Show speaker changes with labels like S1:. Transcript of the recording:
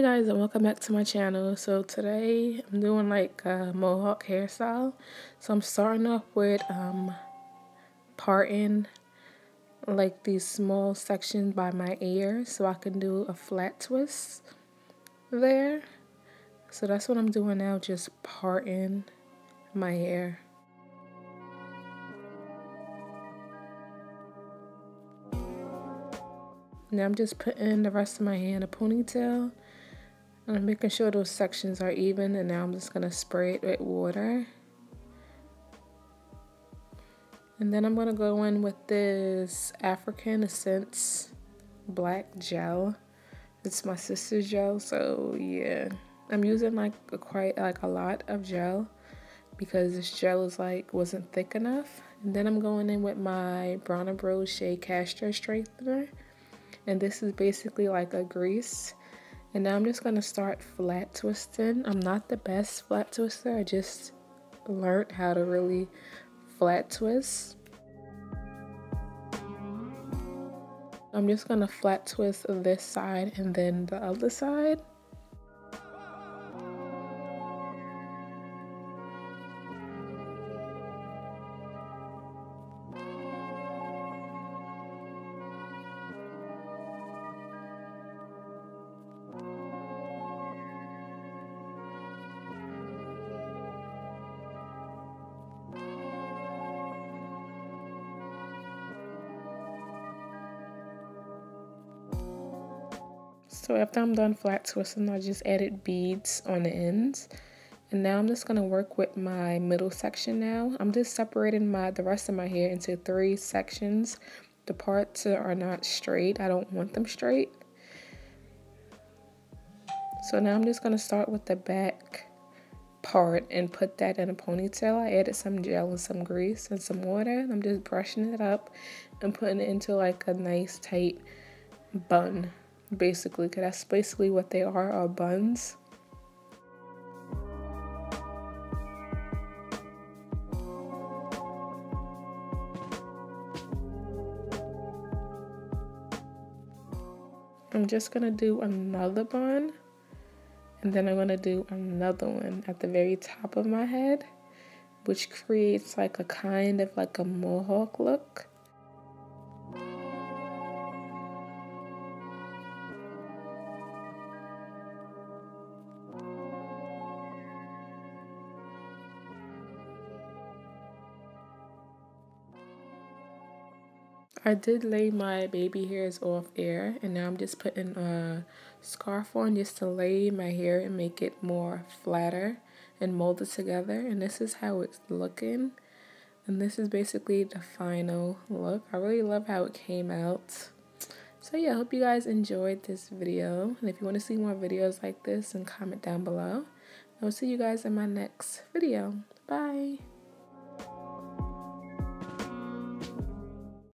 S1: guys, and welcome back to my channel. So today I'm doing like a mohawk hairstyle. So I'm starting off with parting like these small sections by my ear so I can do a flat twist there. So that's what I'm doing now, just parting my hair. Now I'm just putting the rest of my hair in a ponytail. And I'm making sure those sections are even, and now I'm just going to spray it with water. And then I'm going to go in with this African Essence black gel. It's my sister's gel, so yeah. I'm using like quite a lot of gel because this gel is wasn't thick enough. And then I'm going in with my Bronner Bros Shea Castor Strengthener. And this is basically like a grease. And now I'm just going to start flat twisting. I'm not the best flat twister. I just learned how to really flat twist. I'm just going to flat twist this side and then the other side. So after I'm done flat twisting, I just added beads on the ends. And now I'm just going to work with my middle section now. I'm just separating the rest of my hair into 3 sections. The parts are not straight. I don't want them straight. So now I'm just going to start with the back part and put that in a ponytail. I added some gel and some grease and some water. And I'm just brushing it up and putting it into like a nice tight bun. Basically, because that's basically what they are buns. I'm just gonna do another bun, and then I'm gonna do another one at the very top of my head, which creates like a kind of like a mohawk look. I did lay my baby hairs off air, and now I'm just putting a scarf on just to lay my hair and make it more flatter and mold it together. And this is how it's looking. And this is basically the final look. I really love how it came out. So yeah, I hope you guys enjoyed this video. And if you want to see more videos like this, then comment down below. I will see you guys in my next video. Bye.